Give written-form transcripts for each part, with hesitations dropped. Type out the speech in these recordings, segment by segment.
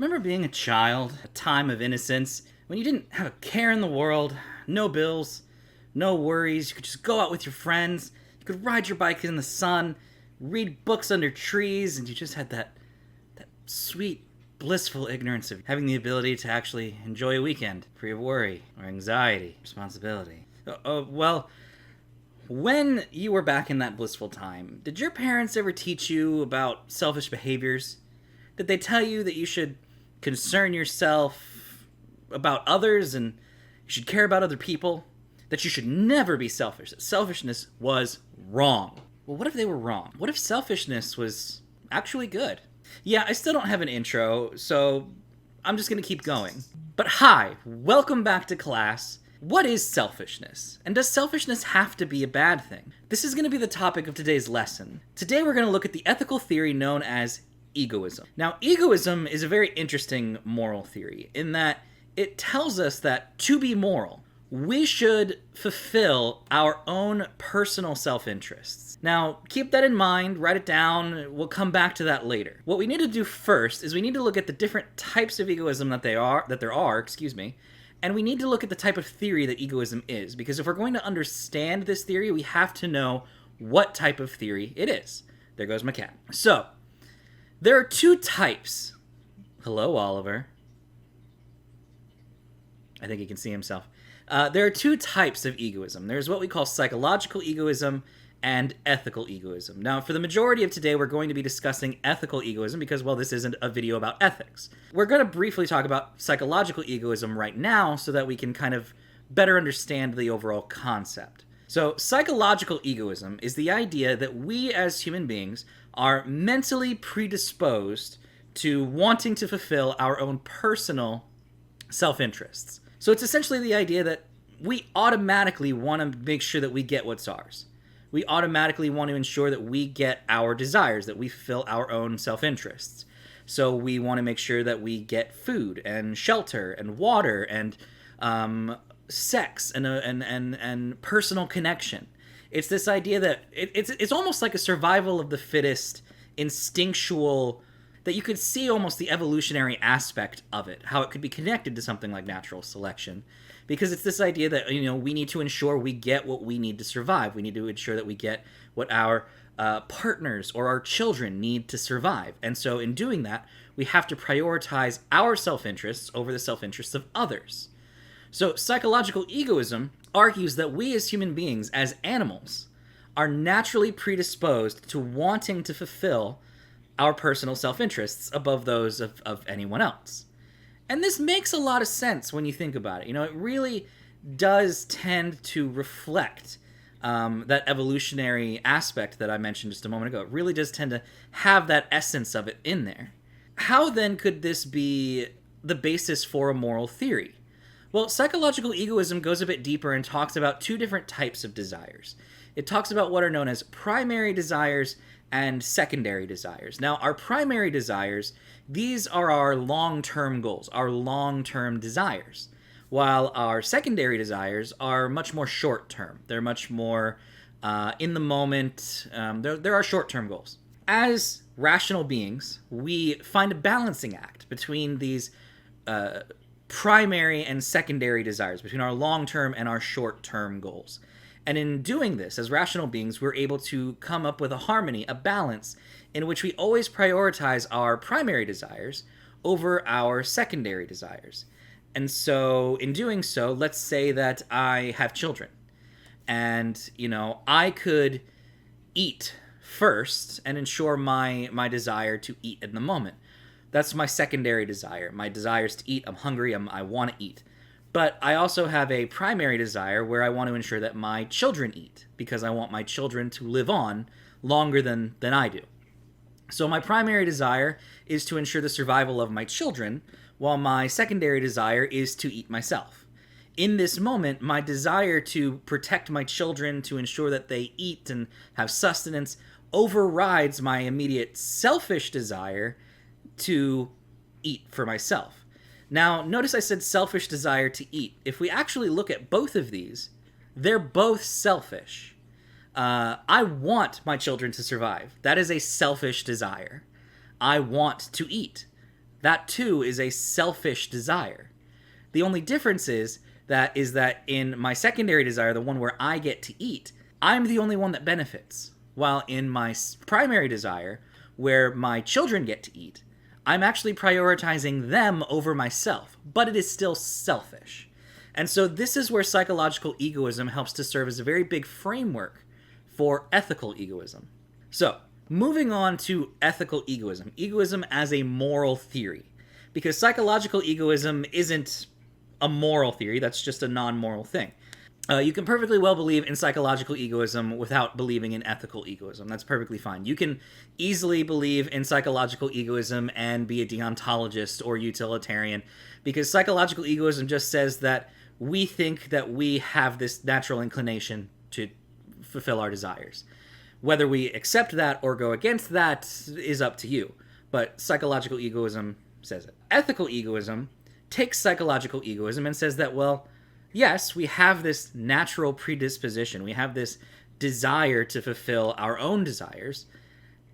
Remember being a child, a time of innocence, when you didn't have a care in the world, no bills, no worries, you could just go out with your friends, you could ride your bike in the sun, read books under trees, and you just had that sweet, blissful ignorance of having the ability to actually enjoy a weekend, free of worry, or anxiety, responsibility. Well, when you were back in that blissful time, did your parents ever teach you about selfish behaviors? Did they tell you that you should concern yourself about others and you should care about other people? That you should never be selfish? That selfishness was wrong. Well, what if they were wrong? What if selfishness was actually good? Yeah, I still don't have an intro, so I'm just gonna keep going. But hi, welcome back to class. What is selfishness? And does selfishness have to be a bad thing? This is gonna be the topic of today's lesson. Today we're gonna look at the ethical theory known as egoism. Now, egoism is a very interesting moral theory in that it tells us that to be moral, we should fulfill our own personal self-interests. Now, keep that in mind, write it down, we'll come back to that later. What we need to do first is we need to look at the different types of egoism that there are, and we need to look at the type of theory that egoism is, because if we're going to understand this theory, we have to know what type of theory it is. There goes my cat. So, there are two types. Hello, Oliver. I think he can see himself. There are two types of egoism. There's what we call psychological egoism and ethical egoism. Now, for the majority of today, we're going to be discussing ethical egoism because, well, this isn't a video about ethics. We're going to briefly talk about psychological egoism right now so that we can kind of better understand the overall concept. So, psychological egoism is the idea that we as human beings are mentally predisposed to wanting to fulfill our own personal self-interests. So it's essentially the idea that we automatically want to make sure that we get what's ours. We automatically want to ensure that we get our desires, that we fulfill our own self-interests. So we want to make sure that we get food and shelter and water and sex and personal connection. It's this idea that it's almost like a survival of the fittest, instinctual, that you could see almost the evolutionary aspect of it, how it could be connected to something like natural selection. Because it's this idea that, we need to ensure we get what we need to survive. We need to ensure that we get what our partners or our children need to survive. And so in doing that, we have to prioritize our self-interests over the self-interests of others. So psychological egoism argues that we as human beings, as animals, are naturally predisposed to wanting to fulfill our personal self-interests above those of anyone else. And this makes a lot of sense when you think about it. It really does tend to reflect that evolutionary aspect that I mentioned just a moment ago. It really does tend to have that essence of it in there. How then could this be the basis for a moral theory? Well, psychological egoism goes a bit deeper and talks about two different types of desires. It talks about what are known as primary desires and secondary desires. Now, our primary desires, these are our long-term goals, our long-term desires, while our secondary desires are much more short-term. They're much more in the moment. There are short-term goals. As rational beings, we find a balancing act between these primary and secondary desires, between our long-term and our short-term goals. And in doing this, as rational beings, we're able to come up with a harmony, a balance, in which we always prioritize our primary desires over our secondary desires. And so, in doing so, let's say that I have children. And, I could eat first and ensure my desire to eat in the moment. That's my secondary desire. My desire is to eat. I'm hungry. I want to eat. But I also have a primary desire where I want to ensure that my children eat, because I want my children to live on longer than I do. So my primary desire is to ensure the survival of my children, while my secondary desire is to eat myself. In this moment, my desire to protect my children, to ensure that they eat and have sustenance, overrides my immediate selfish desire to eat for myself. Now, notice I said selfish desire to eat. If we actually look at both of these, they're both selfish. I want my children to survive. That is a selfish desire. I want to eat. That too is a selfish desire. The only difference is that in my secondary desire, the one where I get to eat, I'm the only one that benefits. While in my primary desire, where my children get to eat, I'm actually prioritizing them over myself, but it is still selfish. And so this is where psychological egoism helps to serve as a very big framework for ethical egoism. So, moving on to ethical egoism, egoism as a moral theory. Because psychological egoism isn't a moral theory, that's just a non-moral thing. You can perfectly well believe in psychological egoism without believing in ethical egoism. That's perfectly fine. You can easily believe in psychological egoism and be a deontologist or utilitarian, because psychological egoism just says that we think that we have this natural inclination to fulfill our desires. Whether we accept that or go against that is up to you, but psychological egoism says it. Ethical egoism takes psychological egoism and says that, well, yes, we have this natural predisposition. We have this desire to fulfill our own desires,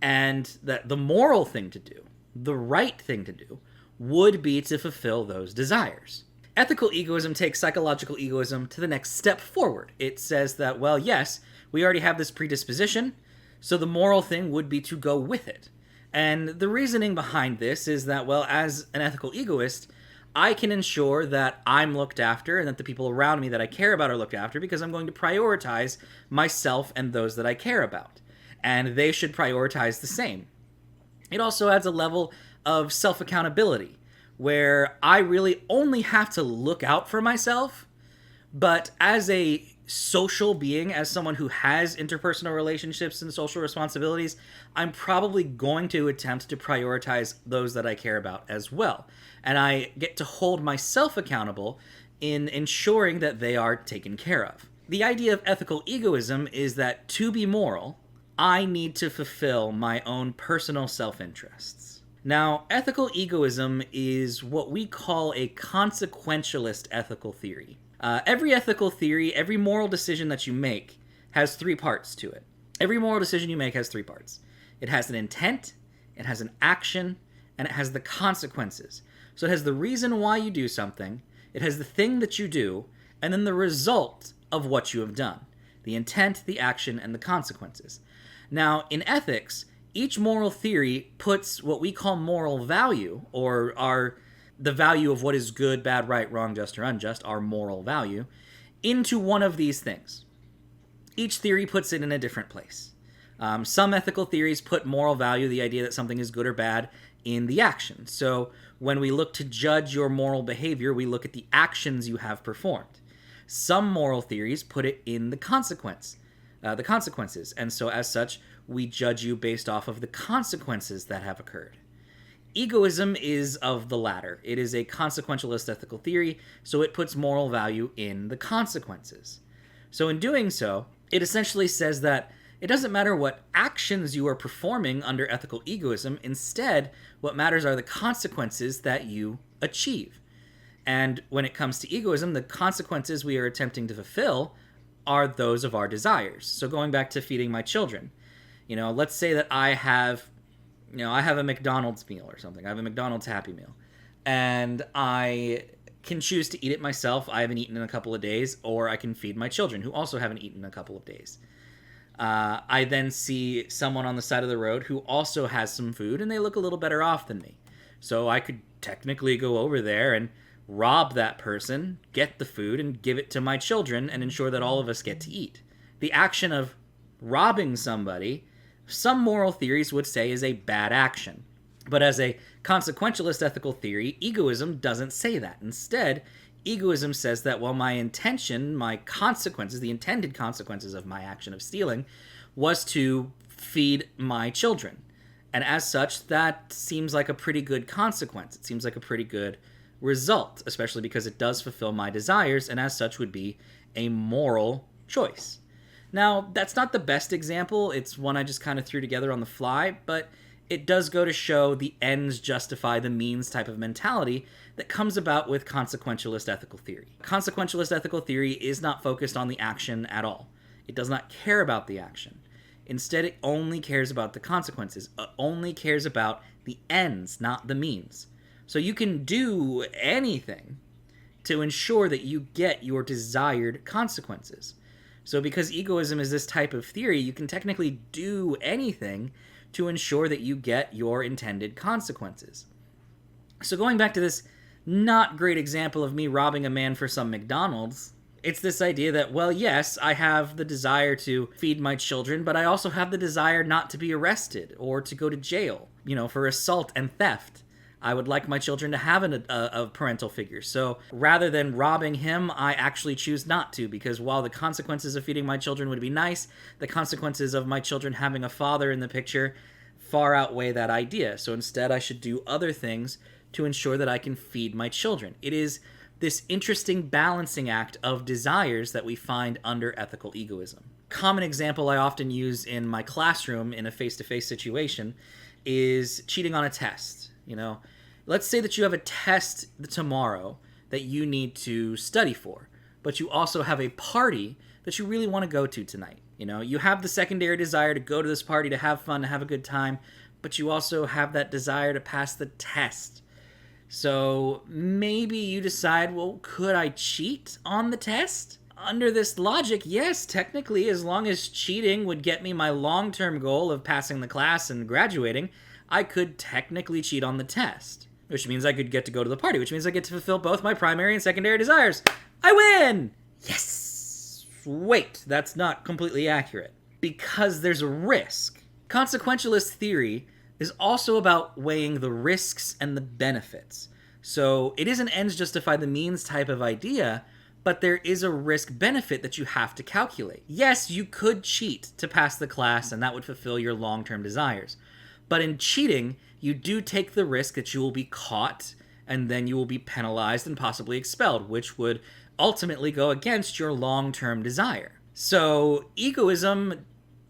and that the moral thing to do, the right thing to do, would be to fulfill those desires. Ethical egoism takes psychological egoism to the next step forward. It says that, well, yes, we already have this predisposition, so the moral thing would be to go with it. And the reasoning behind this is that, well, as an ethical egoist, I can ensure that I'm looked after and that the people around me that I care about are looked after because I'm going to prioritize myself and those that I care about. And they should prioritize the same. It also adds a level of self-accountability where I really only have to look out for myself, but as a social being, as someone who has interpersonal relationships and social responsibilities, I'm probably going to attempt to prioritize those that I care about as well. And I get to hold myself accountable in ensuring that they are taken care of. The idea of ethical egoism is that to be moral, I need to fulfill my own personal self-interests. Now, ethical egoism is what we call a consequentialist ethical theory. Every ethical theory, every moral decision that you make has three parts to it. Every moral decision you make has three parts. It has an intent, it has an action, and it has the consequences. So it has the reason why you do something, it has the thing that you do, and then the result of what you have done. The intent, the action, and the consequences. Now, in ethics, each moral theory puts what we call moral value, or the value of what is good, bad, right, wrong, just, or unjust, our moral value, into one of these things. Each theory puts it in a different place. Some ethical theories put moral value, the idea that something is good or bad, in the action. So when we look to judge your moral behavior, we look at the actions you have performed. Some moral theories put it in the consequences. And so as such, we judge you based off of the consequences that have occurred. Egoism is of the latter. It is a consequentialist ethical theory, so it puts moral value in the consequences. So in doing so, it essentially says that it doesn't matter what actions you are performing under ethical egoism. Instead, what matters are the consequences that you achieve. And when it comes to egoism, the consequences we are attempting to fulfill are those of our desires. So going back to feeding my children, let's say that I have a McDonald's meal or something. I have a McDonald's Happy Meal. And I can choose to eat it myself. I haven't eaten in a couple of days. Or I can feed my children who also haven't eaten in a couple of days. I then see someone on the side of the road who also has some food and they look a little better off than me. So I could technically go over there and rob that person, get the food, and give it to my children and ensure that all of us get to eat. The action of robbing somebody, some moral theories would say is a bad action. But as a consequentialist ethical theory, egoism doesn't say that. Instead, egoism says that, well, my intention, my consequences, the intended consequences of my action of stealing was to feed my children. And as such, that seems like a pretty good consequence. It seems like a pretty good result, especially because it does fulfill my desires, and as such would be a moral choice. Now, that's not the best example. It's one I just kind of threw together on the fly, but it does go to show the ends justify the means type of mentality that comes about with consequentialist ethical theory. Consequentialist ethical theory is not focused on the action at all. It does not care about the action. Instead, it only cares about the consequences. It only cares about the ends, not the means. So you can do anything to ensure that you get your desired consequences. So because egoism is this type of theory, you can technically do anything to ensure that you get your intended consequences. So going back to this not great example of me robbing a man for some McDonald's, it's this idea that, well, yes, I have the desire to feed my children, but I also have the desire not to be arrested or to go to jail, for assault and theft. I would like my children to have a parental figure. So rather than robbing him, I actually choose not to, because while the consequences of feeding my children would be nice, the consequences of my children having a father in the picture far outweigh that idea. So instead, I should do other things to ensure that I can feed my children. It is this interesting balancing act of desires that we find under ethical egoism. Common example I often use in my classroom in a face-to-face situation is cheating on a test. Let's say that you have a test tomorrow that you need to study for, but you also have a party that you really want to go to tonight. You have the secondary desire to go to this party, to have fun, to have a good time, but you also have that desire to pass the test. So maybe you decide, well, could I cheat on the test? Under this logic, yes, technically, as long as cheating would get me my long-term goal of passing the class and graduating, I could technically cheat on the test, which means I could get to go to the party, which means I get to fulfill both my primary and secondary desires. I win! Yes! Wait, that's not completely accurate, because there's a risk. Consequentialist theory is also about weighing the risks and the benefits. So it is an ends justify the means type of idea, but there is a risk-benefit that you have to calculate. Yes, you could cheat to pass the class, and that would fulfill your long-term desires. But in cheating, you do take the risk that you will be caught, and then you will be penalized and possibly expelled, which would ultimately go against your long-term desire. So egoism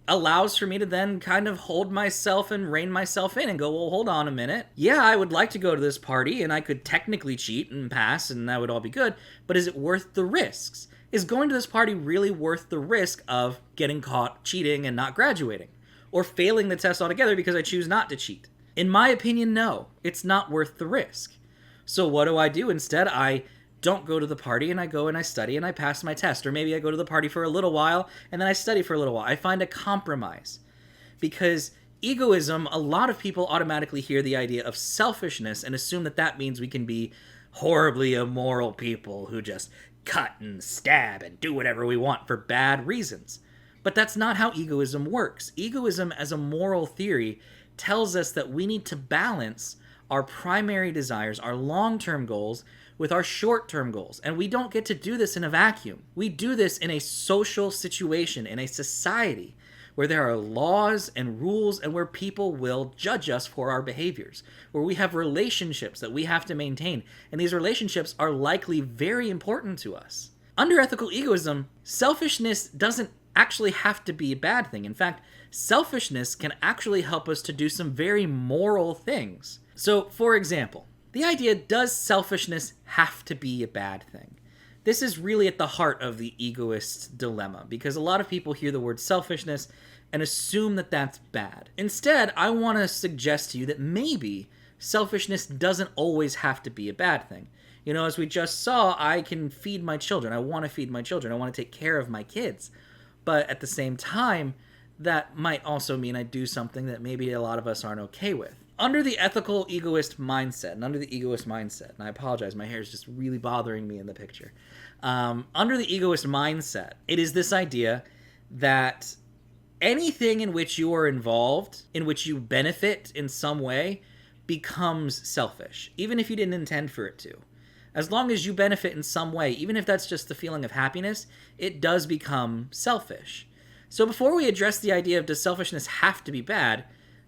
allows for me to then kind of hold myself and rein myself in and go, well, hold on a minute. Yeah, I would like to go to this party, and I could technically cheat and pass, and that would all be good, but is it worth the risks? Is going to this party really worth the risk of getting caught cheating and not graduating? Or failing the test altogether because I choose not to cheat? In my opinion, no. It's not worth the risk. So what do? Instead, I don't go to the party, and I go and I study and I pass my test. Or maybe I go to the party for a little while and then I study for a little while. I find a compromise. Because egoism, a lot of people automatically hear the idea of selfishness and assume that that means we can be horribly immoral people who just cut and stab and do whatever we want for bad reasons. But that's not how egoism works. Egoism as a moral theory tells us that we need to balance our primary desires, our long-term goals, with our short-term goals. And we don't get to do this in a vacuum. We do this in a social situation, in a society where there are laws and rules and where people will judge us for our behaviors, where we have relationships that we have to maintain. And these relationships are likely very important to us. Under ethical egoism, selfishness doesn't actually have to be a bad thing. In fact, selfishness can actually help us to do some very moral things. So, for example, the idea, does selfishness have to be a bad thing? This is really at the heart of the egoist dilemma, because a lot of people hear the word selfishness and assume that that's bad. Instead, I want to suggest to you that maybe selfishness doesn't always have to be a bad thing. As we just saw, I can feed my children. I want to feed my children. I want to take care of my kids. But at the same time, that might also mean I do something that maybe a lot of us aren't okay with. Under the ethical egoist mindset, and I apologize, my hair is just really bothering me in the picture. Under the egoist mindset, it is this idea that anything in which you are involved, in which you benefit in some way, becomes selfish, even if you didn't intend for it to. As long as you benefit in some way, even if that's just the feeling of happiness, it does become selfish. So before we address the idea of does selfishness have to be bad,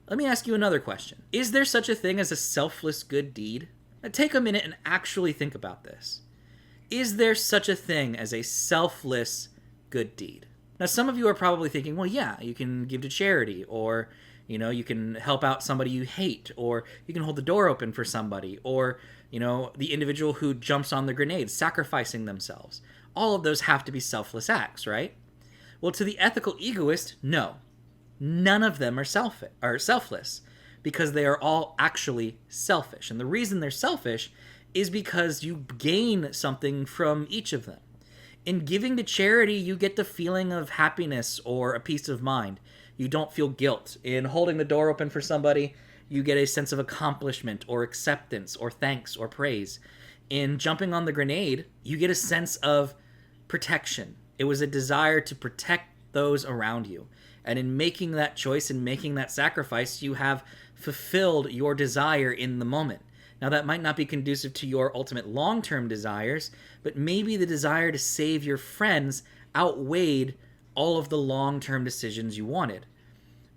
let me ask you another question. Is there such a thing as a selfless good deed? Now take a minute and actually think about this. Is there such a thing as a selfless good deed? Now some of you are probably thinking, well, yeah, you can give to charity, or you can help out somebody you hate, or you can hold the door open for somebody, or the individual who jumps on the grenade, sacrificing themselves. All of those have to be selfless acts, right? Well, to the ethical egoist, no. None of them are selfless, because they are all actually selfish. And the reason they're selfish is because you gain something from each of them. In giving to charity, you get the feeling of happiness or a peace of mind. You don't feel guilt. In holding the door open for somebody, you get a sense of accomplishment or acceptance or thanks or praise. In jumping on the grenade, you get a sense of protection. It was a desire to protect those around you. And in making that choice and making that sacrifice, you have fulfilled your desire in the moment. Now, that might not be conducive to your ultimate long-term desires, but maybe the desire to save your friends outweighed all of the long-term decisions you wanted.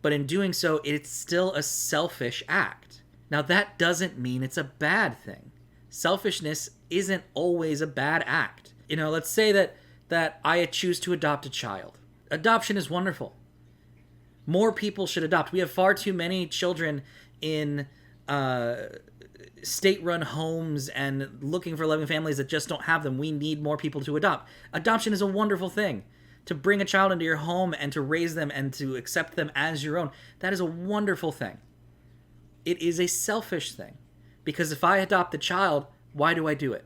But in doing so, it's still a selfish act. Now, that doesn't mean it's a bad thing. Selfishness isn't always a bad act. Let's say that I choose to adopt a child. Adoption is wonderful. More people should adopt. We have far too many children in state-run homes and looking for loving families that just don't have them. We need more people to adopt. Adoption is a wonderful thing. To bring a child into your home and to raise them and to accept them as your own, that is a wonderful thing. It is a selfish thing. Because if I adopt a child, why do I do it?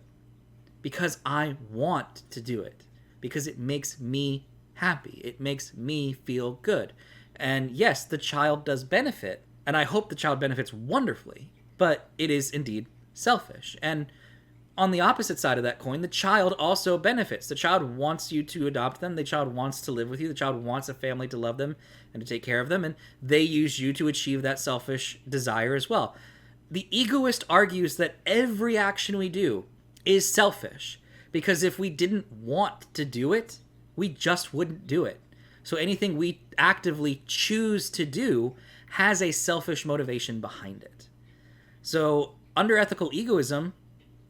Because I want to do it. Because it makes me happy. It makes me feel good. And yes, the child does benefit, and I hope the child benefits wonderfully, but it is indeed selfish. And on the opposite side of that coin, the child also benefits. The child wants you to adopt them. The child wants to live with you. The child wants a family to love them and to take care of them, and they use you to achieve that selfish desire as well. The egoist argues that every action we do is selfish, because if we didn't want to do it, we just wouldn't do it. So anything we actively choose to do has a selfish motivation behind it. So under ethical egoism,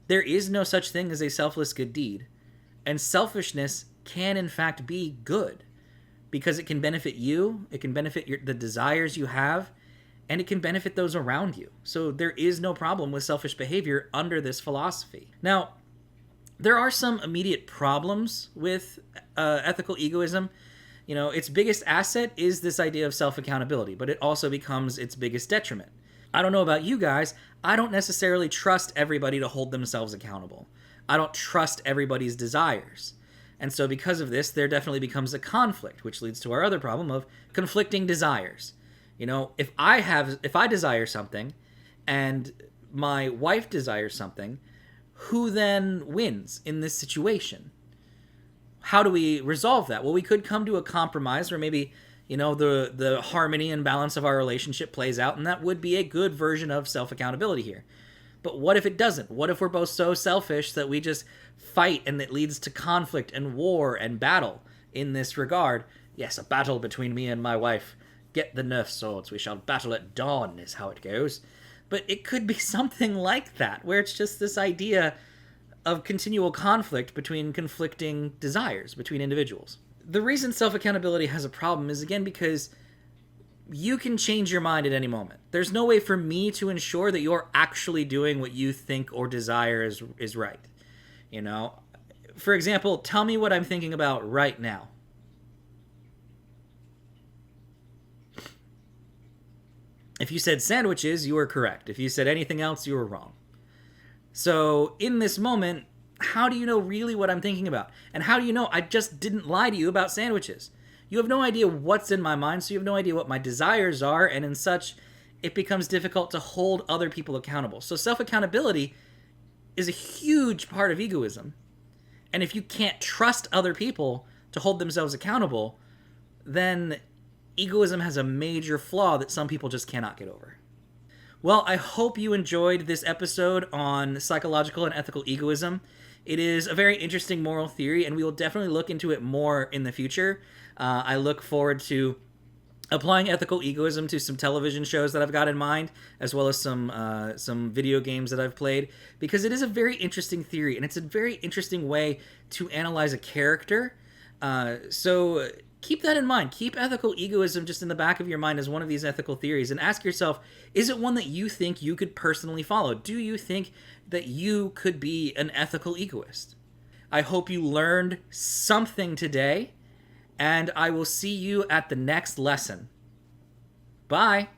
there is no such thing as a selfless good deed. And selfishness can in fact be good, because it can benefit you, it can benefit the desires you have, and it can benefit those around you. So there is no problem with selfish behavior under this philosophy. Now, there are some immediate problems with ethical egoism. Its biggest asset is this idea of self-accountability, but it also becomes its biggest detriment. I don't know about you guys, I don't necessarily trust everybody to hold themselves accountable. I don't trust everybody's desires. And so because of this, there definitely becomes a conflict, which leads to our other problem of conflicting desires. If I desire something and my wife desires something, who then wins in this situation? How do we resolve that? Well, we could come to a compromise where maybe, the harmony and balance of our relationship plays out, and that would be a good version of self-accountability here. But what if it doesn't? What if we're both so selfish that we just fight and it leads to conflict and war and battle in this regard? Yes, a battle between me and my wife. Get the Nerf swords, we shall battle at dawn, is how it goes. But it could be something like that, where it's just this idea of continual conflict between conflicting desires between individuals. The reason self-accountability has a problem is, again, because you can change your mind at any moment. There's no way for me to ensure that you're actually doing what you think or desire is right. For example, tell me what I'm thinking about right now. If you said sandwiches, you were correct. If you said anything else, you were wrong. So in this moment, how do you know really what I'm thinking about? And how do you know I just didn't lie to you about sandwiches? You have no idea what's in my mind, so you have no idea what my desires are, and in such, it becomes difficult to hold other people accountable. So self-accountability is a huge part of egoism. And if you can't trust other people to hold themselves accountable, then egoism has a major flaw that some people just cannot get over. Well, I hope you enjoyed this episode on psychological and ethical egoism. It is a very interesting moral theory, and we will definitely look into it more in the future. I look forward to applying ethical egoism to some television shows that I've got in mind, as well as some video games that I've played, because it is a very interesting theory, and it's a very interesting way to analyze a character. So keep that in mind. Keep ethical egoism just in the back of your mind as one of these ethical theories, and ask yourself, is it one that you think you could personally follow? Do you think that you could be an ethical egoist? I hope you learned something today, and I will see you at the next lesson. Bye!